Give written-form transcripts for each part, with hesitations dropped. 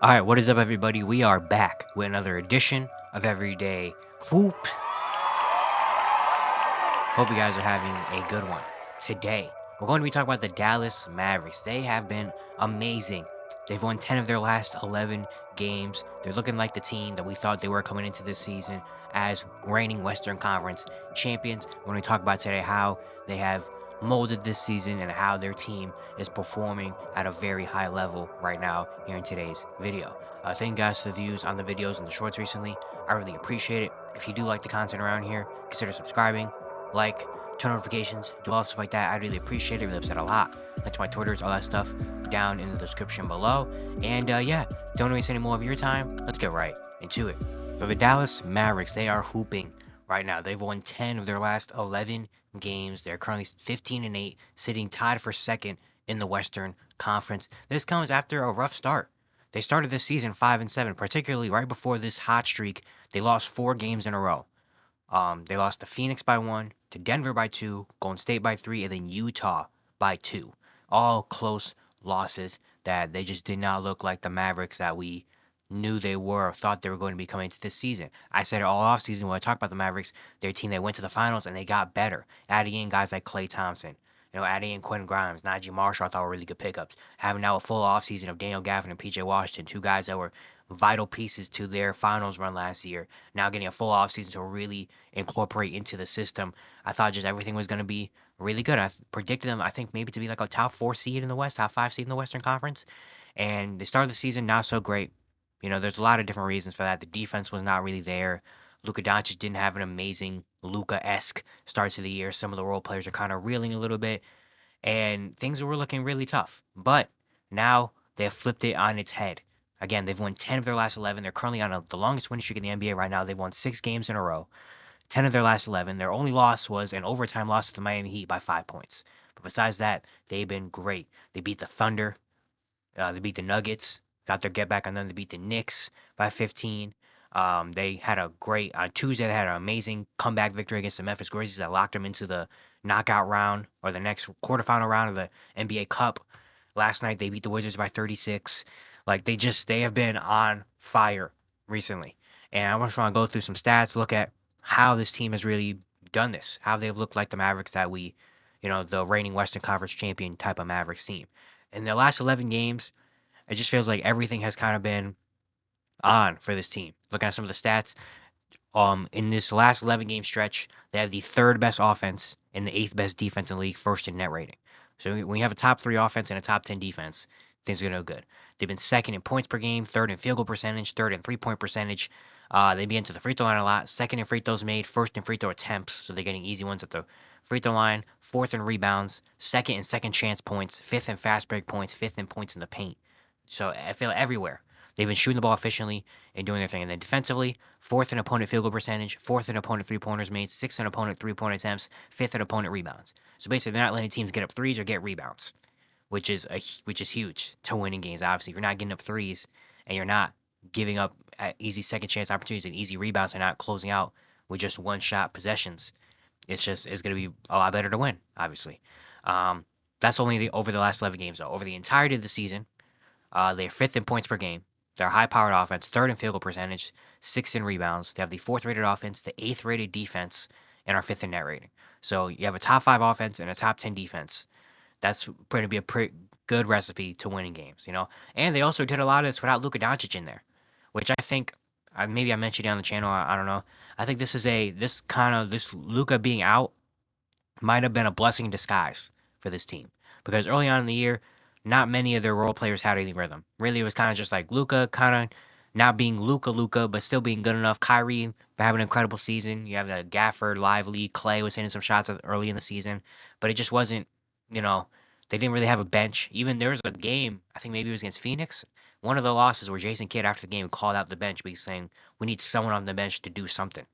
All right, what is up, everybody? We are back with another edition of Everyday Hoop. Hope you guys are having a good one. Today, we're going to be talking about the Dallas Mavericks. They have been amazing. They've won 10 of their last 11 games. They're looking like the team that we thought they were coming into this season as reigning Western Conference champions. We're going to talk about today how they have molded this season and how their team is performing at a very high level right now here in today's video. Thank you guys for the views on the videos and the shorts recently. I really appreciate it. If you do like the content around here, consider subscribing, like, turn notifications, do all stuff like that. I really appreciate it. It really upset a lot. Link to my Twitters, all that stuff down in the description below. And yeah, don't waste any more of your time. Let's get right into it. So the Dallas Mavericks, they are hooping right now. They've won 10 of their last 11 games. They're currently 15-8, sitting tied for second in the Western Conference. This comes after a rough start. They started this season 5-7, particularly right before this hot streak. They lost 4 games in a row. They lost to Phoenix by 1, to Denver by 2, Golden State by 3, and then Utah by 2. All close losses that they just did not look like the Mavericks that we knew they were or thought they were going to be coming into this season. I said it all offseason when I talked about the Mavericks, their team, they went to the finals and they got better. Adding in guys like Klay Thompson, adding in Quentin Grimes, Najee Marshall, I thought were really good pickups. Having now a full offseason of Daniel Gafford and PJ Washington, two guys that were vital pieces to their finals run last year. Now getting a full offseason to really incorporate into the system. I thought just everything was going to be really good. I predicted them, I think, maybe to be like a top 4 seed in the West, top 5 seed in the Western Conference. And they started the season not so great. There's a lot of different reasons for that. The defense was not really there. Luka Doncic didn't have an amazing Luka-esque start to the year. Some of the role players are kind of reeling a little bit, and things were looking really tough. But now they have flipped it on its head. Again, they've won 10 of their last 11. They're currently on the longest winning streak in the NBA right now. They've won 6 games in a row, 10 of their last 11. Their only loss was an overtime loss to the Miami Heat by 5 points. But besides that, they've been great. They beat the Thunder. They beat the Nuggets. Got their get back on them. They beat the Knicks by 15. They had a great, on Tuesday, they had an amazing comeback victory against the Memphis Grizzlies that locked them into the knockout round or the next quarterfinal round of the NBA Cup. Last night, they beat the Wizards by 36. They have been on fire recently. And I just want to go through some stats, look at how this team has really done this, how they've looked like the Mavericks that the reigning Western Conference champion type of Mavericks team. In their last 11 games, it just feels like everything has kind of been on for this team. Looking at some of the stats, in this last 11 game stretch, they have the third best offense and the eighth best defense in the league, first in net rating. So when you have a top 3 offense and a top 10 defense, things are going to go good. They've been second in points per game, third in field goal percentage, third in 3-point percentage. They get into the free throw line a lot. Second in free throws made, first in free throw attempts, so they're getting easy ones at the free throw line. Fourth in rebounds, second in second chance points, fifth in fast break points, fifth in points in the paint. So I feel everywhere. They've been shooting the ball efficiently and doing their thing. And then defensively, fourth in opponent field goal percentage, fourth in opponent three-pointers made, sixth in opponent three-point attempts, fifth in opponent rebounds. So basically, they're not letting teams get up threes or get rebounds, which is huge to winning games. Obviously, if you're not getting up threes and you're not giving up easy second chance opportunities and easy rebounds and not closing out with just one shot possessions, it's going to be a lot better to win. Obviously, that's only over the last 11 games though. Over the entirety of the season, they're fifth in points per game. They're a high-powered offense, third in field goal percentage, sixth in rebounds. They have the fourth-rated offense, the eighth-rated defense, and are fifth in net rating. So you have a top 5 offense and a top 10 defense. That's going to be a pretty good recipe to winning games, And they also did a lot of this without Luka Doncic in there, which I think maybe I mentioned it on the channel. I don't know. I think this Luka being out might have been a blessing in disguise for this team because early on in the year, not many of their role players had any rhythm. Really, it was kind of just like Luka kind of not being Luka, but still being good enough. Kyrie having an incredible season. You have the Gafford, Lively, Klay was hitting some shots early in the season, but it just wasn't, they didn't really have a bench. Even there was a game, I think maybe it was against Phoenix. One of the losses where Jason Kidd after the game called out the bench, but he's saying we need someone on the bench to do something.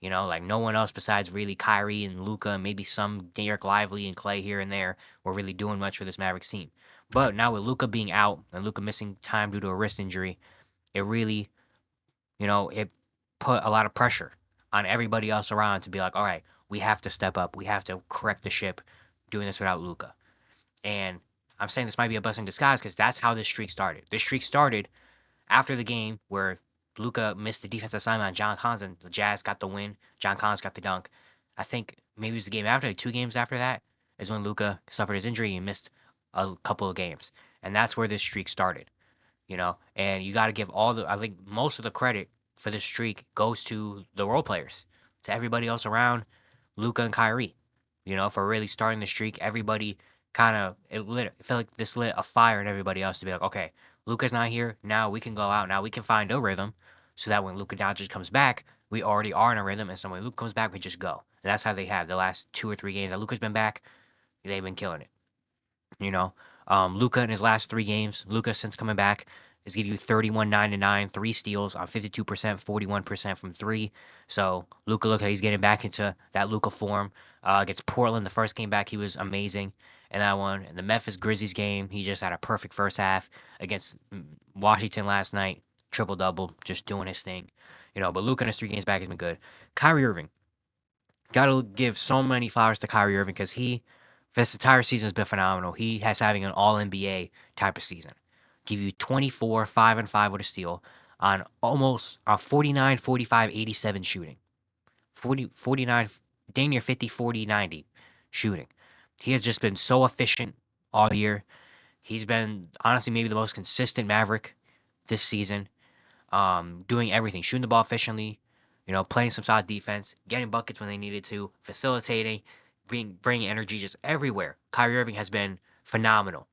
Like no one else besides really Kyrie and Luka, and maybe some Derek Lively and Klay here and there were really doing much for this Mavericks team. But now with Luka being out and Luka missing time due to a wrist injury, it really, it put a lot of pressure on everybody else around to be like, all right, we have to step up. We have to correct the ship doing this without Luka. And I'm saying this might be a blessing in disguise because that's how this streak started. This streak started after the game where Luka missed the defensive assignment on John Collins and the Jazz got the win. John Collins got the dunk. I think maybe it was the game after, like 2 games after that, is when Luka suffered his injury and missed a couple of games. And that's where this streak started, And you got to give I think most of the credit for this streak goes to the role players, to everybody else around Luka and Kyrie, for really starting the streak. Everybody it felt like this lit a fire in everybody else to be like, okay, Luka's not here. Now we can go out. Now we can find a rhythm so that when Luka Doncic comes back, we already are in a rhythm. And so when Luka comes back, we just go. And that's how they have the last 2 or 3 games that Luka's been back. They've been killing it. You know, Luka in his last 3 games, Luka since coming back is giving you 31, 9 and 9, 3 steals on 52%, 41% from three. So Luka, look, he's getting back into that Luka form. Against Portland, the first game back, he was amazing. And that one, in the Memphis Grizzlies game, he just had a perfect first half. Against Washington last night, triple double, just doing his thing. But Luka in his 3 games back has been good. Kyrie Irving, gotta give so many flowers to Kyrie Irving because this entire season has been phenomenal. He has having an all NBA type of season. Give you 24, 5 and 5 with a steal on almost 49, 45, 87 shooting. 40, 49, dang near 50, 40, 90 shooting. He has just been so efficient all year. He's been honestly maybe the most consistent Maverick this season. Doing everything, shooting the ball efficiently, playing some solid defense, getting buckets when they needed to, facilitating, bringing energy just everywhere. Kyrie Irving has been phenomenal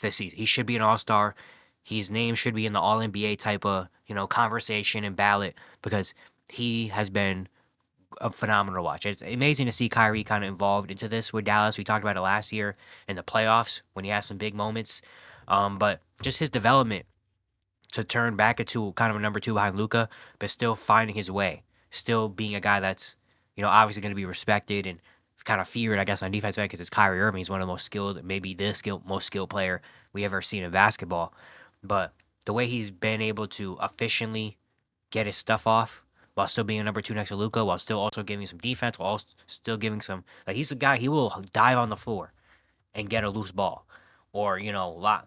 this season. He should be an all-star. His name should be in the all-NBA type of, conversation and ballot because he has been a phenomenal watch. It's amazing to see Kyrie kind of involved into this with Dallas. We talked about it last year in the playoffs when he has some big moments. But just his development to turn back into kind of a number two behind Luka, but still finding his way, still being a guy that's, obviously going to be respected and kind of feared, I guess, on defense because it's Kyrie Irving. He's one of the most skilled, maybe most skilled player we ever seen in basketball. But the way he's been able to efficiently get his stuff off while still being a number two next to Luka, while still also giving some defense, while still giving some, like he's the guy, he will dive on the floor and get a loose ball, or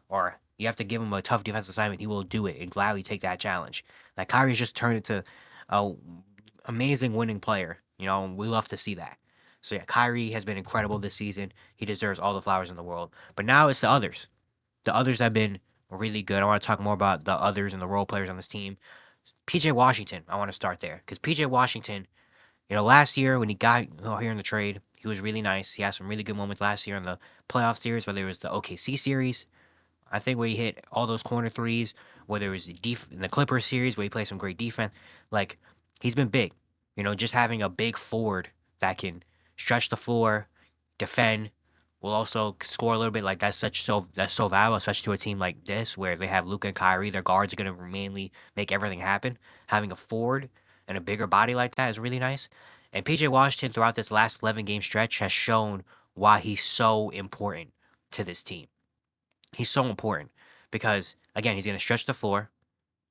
or you have to give him a tough defensive assignment, he will do it and gladly take that challenge. Like Kyrie's just turned into a amazing winning player. We love to see that. So yeah, Kyrie has been incredible this season. He deserves all the flowers in the world. But now it's the others. The others have been really good. I want to talk more about the others and the role players on this team. PJ Washington, I want to start there because PJ Washington, last year when he got here in the trade, he was really nice. He had some really good moments last year in the playoff series, whether it was the OKC series, I think, where he hit all those corner threes, whether it was in the Clippers series where he played some great defense. Like, he's been big. Just having a big forward that can stretch the floor, defend, will also score a little bit. Like, that's so valuable, especially to a team like this where they have Luka and Kyrie. Their guards are going to mainly make everything happen. Having a forward and a bigger body like that is really nice. And PJ Washington, throughout this last 11-game stretch, has shown why he's so important to this team. He's so important because, again, he's going to stretch the floor.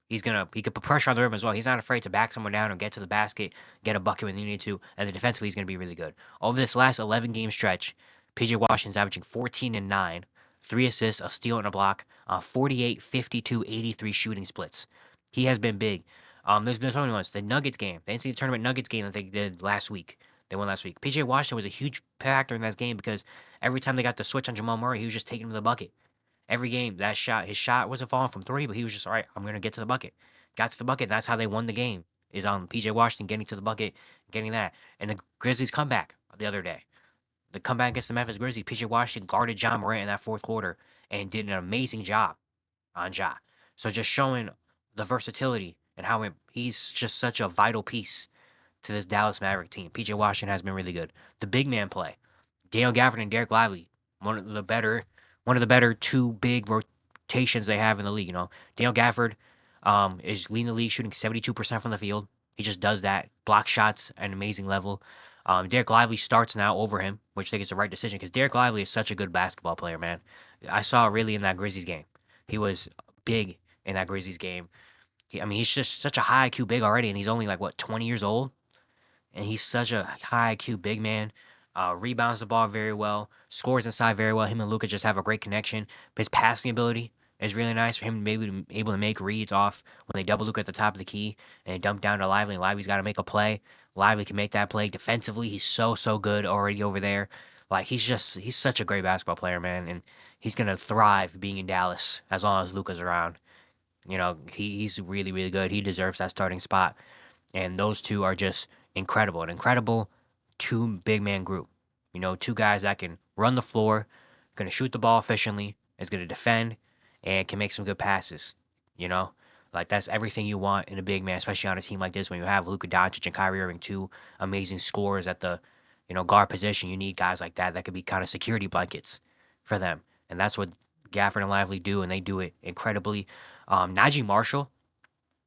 He can put pressure on the rim as well. He's not afraid to back someone down or get to the basket, get a bucket when they need to, and then defensively he's going to be really good. Over this last 11-game stretch, PJ Washington's averaging 14 and 9, 3 assists, a steal, and a block on 48, 52, 83 shooting splits. He has been big. There's been so many ones. The Nuggets game, the NCAA tournament Nuggets game that they did last week. They won last week. PJ Washington was a huge factor in that game because every time they got the switch on Jamal Murray, he was just taking him to the bucket. Every game, his shot wasn't falling from three, but he was just, all right, I'm going to get to the bucket. Got to the bucket. That's how they won the game, is on PJ Washington getting to the bucket, getting that. And the Grizzlies comeback the other day. The comeback against the Memphis Grizzlies, PJ Washington guarded Ja Morant in that fourth quarter and did an amazing job on Ja. So just showing the versatility and how he's just such a vital piece to this Dallas Maverick team. PJ Washington has been really good. The big man play. Daniel Gafford and Derek Lively, one of the better two big rotations they have in the league. Daniel Gafford is leading the league, shooting 72% from the field. He just does that. Block shots at an amazing level. Derek Lively starts now over him, which I think is the right decision because Derek Lively is such a good basketball player, man. I saw it really in that Grizzlies game. He was big in that Grizzlies game. He's just such a high IQ big already, and he's only 20 years old, and he's such a high IQ big man. Rebounds the ball very well, scores inside very well. Him and Luka just have a great connection. But his passing ability is really nice for him to be able to make reads off when they double Luka at the top of the key and dump down to Lively. And Lively's got to make a play. Lively can make that play defensively. He's so good already over there. Like he's such a great basketball player, man, and he's gonna thrive being in Dallas as long as Luka's around. He's really good. He deserves that starting spot. And those two are just incredible. An incredible two big man group. Two guys that can run the floor, gonna shoot the ball efficiently, is gonna defend, and can make some good passes. You know, like that's everything you want in a big man, especially on a team like this when you have Luka Doncic and Kyrie Irving, two amazing scorers at the guard position. You need guys like that could be kind of security blankets for them, and that's what Gafford and Lively do, and they do it incredibly. Najee Marshall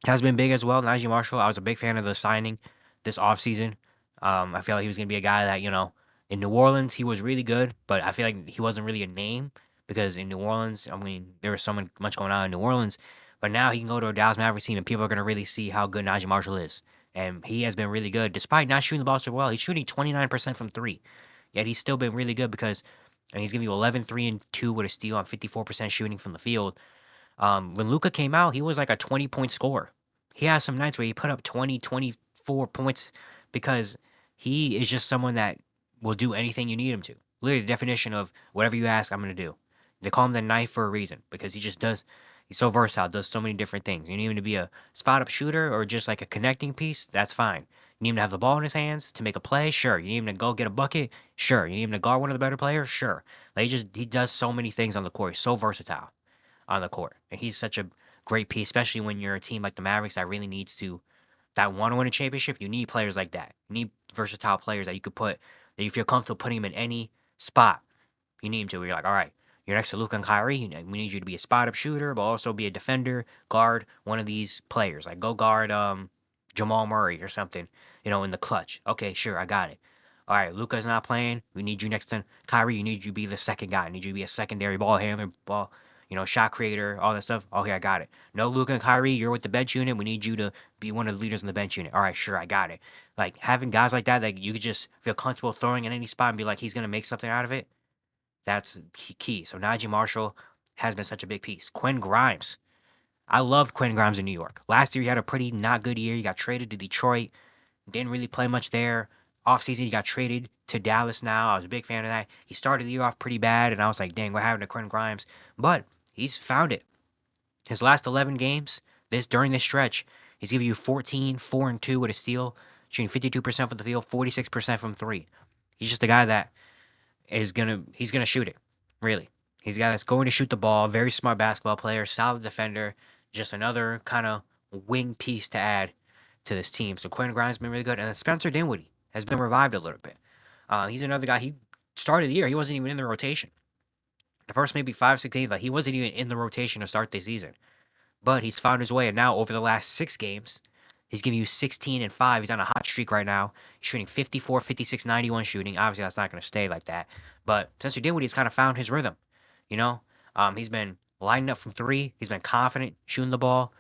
has been big as well. Najee Marshall, I was a big fan of the signing this offseason. I feel like he was going to be a guy that, in New Orleans, he was really good, but I feel like he wasn't really a name because in New Orleans, I mean, there was so much going on in New Orleans, but now he can go to a Dallas Mavericks team and people are going to really see how good Najee Marshall is. And he has been really good despite not shooting the ball so well. He's shooting 29% from three, yet he's still been really good because and he's giving you 11, 3, and 2 with a steal on 54% shooting from the field. When Luka came out, he was like a 20-point scorer. He has some nights where he put up 20, 24 points because he is just someone that will do anything you need him to. Literally, the definition of whatever you ask, I'm going to do. They call him the knife for a reason because he just does. He's so versatile, does so many different things. You need him to be a spot up shooter or just like a connecting piece. That's fine. You need him to have the ball in his hands to make a play. Sure. You need him to go get a bucket. Sure. You need him to guard one of the better players. Sure. Like he does so many things on the court. He's so versatile on the court. And he's such a great piece, especially when you're a team like the Mavericks that want to win a championship. You need players like that. You need versatile players that that you feel comfortable putting him in any spot you need him to. Where you're like, all right, you're next to Luka and Kyrie. We need you to be a spot up shooter, but also be a defender, guard one of these players. Like go guard Jamal Murray or something, in the clutch. Okay, sure, I got it. All right, Luka's not playing. We need you next to Kyrie. You need you to be the second guy. I need you to be a secondary ball handler, shot creator, all that stuff. Okay, I got it. No, Luka and Kyrie, you're with the bench unit. We need you to be one of the leaders in the bench unit. All right, sure, I got it. Like having guys like that you could just feel comfortable throwing in any spot and be like, he's gonna make something out of it. That's key. So Najee Marshall has been such a big piece. Quinn Grimes. I loved Quinn Grimes in New York. Last year he had a pretty not good year. He got traded to Detroit. Didn't really play much there. Offseason he got traded to Dallas now. I was a big fan of that. He started the year off pretty bad, and I was like, dang, what happened to Quinn Grimes? But he's found it. His last 11 games, during this stretch, he's giving you 14, 4, and 2 with a steal, shooting 52% from the field, 46% from three. He's just a guy that he's gonna shoot it. Really. He's a guy that's going to shoot the ball, very smart basketball player, solid defender, just another kind of wing piece to add to this team. So Quinn Grimes has been really good. And then Spencer Dinwiddie has been revived a little bit. He's another guy. He started the year. He wasn't even in the rotation. The first maybe 5, 6 games, like he wasn't even in the rotation to start the season. But he's found his way. And now over the last 6 games, he's giving you 16 and 5. He's on a hot streak right now. He's shooting 54, 56, 91 shooting. Obviously, that's not going to stay like that. But Spencer Dinwiddie's kind of found his rhythm. He's been lining up from three. He's been confident shooting the ball.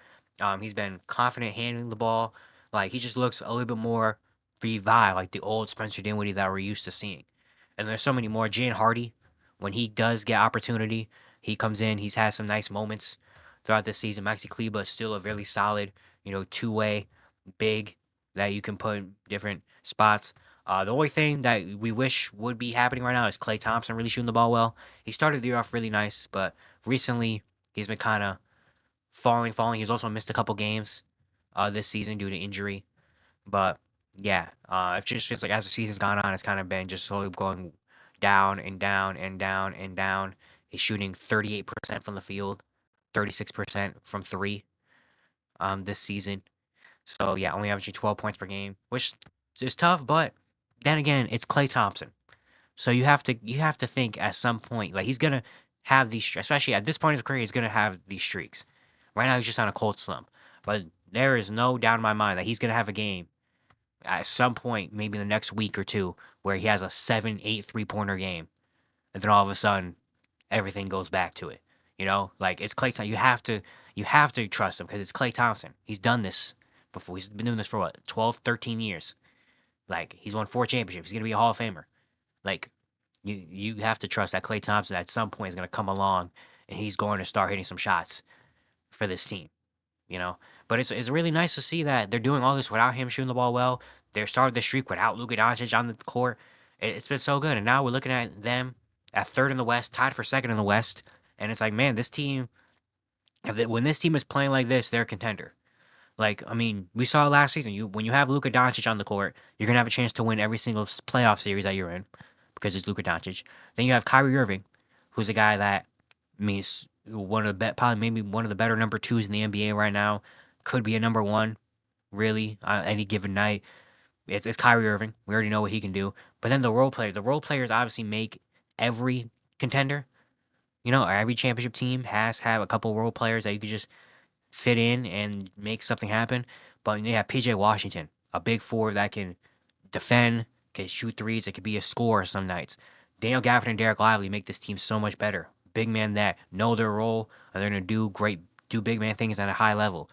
He's been confident handling the ball. Like he just looks a little bit more revived, like the old Spencer Dinwiddie that we're used to seeing. And there's so many more. Jane Hardy, when he does get opportunity, he comes in. He's had some nice moments throughout this season. Maxi Kleba is still a really solid, two-way big that you can put in different spots. The only thing that we wish would be happening right now is Klay Thompson really shooting the ball well. He started the year off really nice, but recently he's been kind of falling. He's also missed a couple games this season due to injury. But yeah, it just feels like as the season's gone on, it's kind of been just slowly going down and down and down and down. He's shooting 38% from the field, 36% from three this season. So yeah, only averaging 12 points per game, which is tough, but then again, it's Klay Thompson. So you have to think at some point, like he's gonna have these, especially at this point in his career, he's gonna have these streaks. Right now, he's just on a cold slump, but there is no doubt in my mind that he's gonna have a game at some point, maybe the next week or two, where he has a 7, 8 3-pointer game, and then all of a sudden, everything goes back to it. Like it's Klay Thompson. You have to trust him because it's Klay Thompson. He's done this before. He's been doing this for what, 12, 13 years. Like he's won 4 championships. He's gonna be a Hall of Famer. Like you have to trust that Klay Thompson at some point is gonna come along and he's going to start hitting some shots for this team. You know, but it's really nice to see that they're doing all this without him shooting the ball well. They started the streak without Luka Doncic on the court. It's been so good, and now we're looking at them at third in the West, tied for second in the West, and it's like, man, this team, when this team is playing like this, they're a contender. Like, I mean, we saw last season. When you have Luka Doncic on the court, you're gonna have a chance to win every single playoff series that you're in because it's Luka Doncic. Then you have Kyrie Irving, who's a guy that means one of the probably maybe one of the better number twos in the NBA right now. Could be a number one, really, any given night. It's Kyrie Irving. We already know what he can do. But then the role players obviously make every contender. You know, every championship team has have a couple role players that you could just fit in and make something happen. But you have PJ Washington, a big four that can defend, can shoot threes, it could be a scorer some nights. Daniel Gafford and Derek Lively make this team so much better. Big men that know their role and they're gonna do big man things at a high level.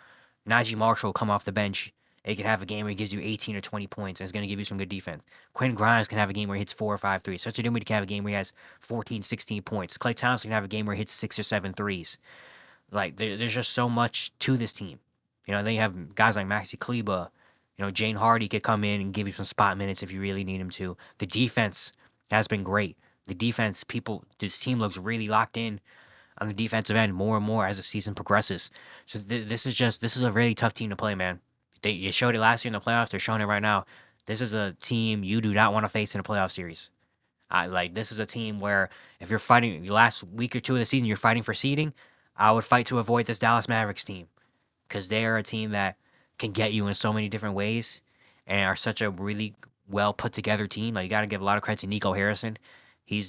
Najee Marshall will come off the bench. He can have a game where he gives you 18 or 20 points and it's going to give you some good defense. Quinn Grimes can have a game where he hits 4 or 5 threes. Spencer Dinwiddie can have a game where he has 14, 16 points. Klay Thompson can have a game where he hits 6 or 7 threes. Like, there's just so much to this team. You know, then you have guys like Maxi Kleba. You know, Jane Hardy could come in and give you some spot minutes if you really need him to. The defense has been great. This team looks really locked in on the defensive end more and more as the season progresses. So this is a really tough team to play, man. You showed it last year in the playoffs. They're showing it right now. This is a team you do not want to face in a playoff series. This is a team where if you're fighting the last week or two of the season, you're fighting for seeding. I would fight to avoid this Dallas Mavericks team because they are a team that can get you in so many different ways and are such a really well put together team. Like, you got to give a lot of credit to Nico Harrison.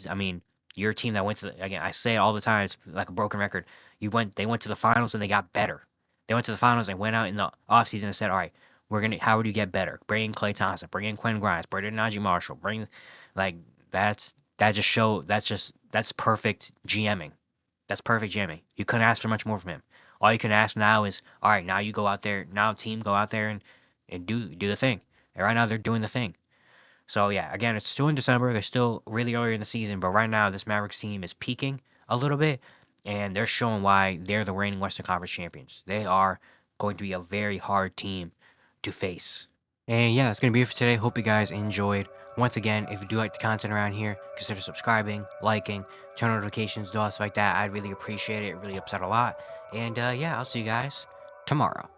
I mean, your team that went to again. I say it all the time. It's like a broken record. They went to the finals and they got better. They went to the finals and went out in the offseason and said, all right, how do you get better? Bring in Klay Thompson, bring in Quinn Grimes, bring in Najee Marshall, like, that's perfect GMing. That's perfect GMing. You couldn't ask for much more from him. All you can ask now is, all right, now you go out there, now team go out there and do the thing. And right now they're doing the thing. So yeah, again, it's still in December. They're still really early in the season, but right now this Mavericks team is peaking a little bit, and they're showing why they're the reigning Western Conference champions. They are going to be a very hard team to face. And yeah, that's going to be it for today. Hope you guys enjoyed. Once again, if you do like the content around here, consider subscribing, liking, turn notifications, do all stuff like that. I'd really appreciate it. It really helps out a lot. And yeah, I'll see you guys tomorrow.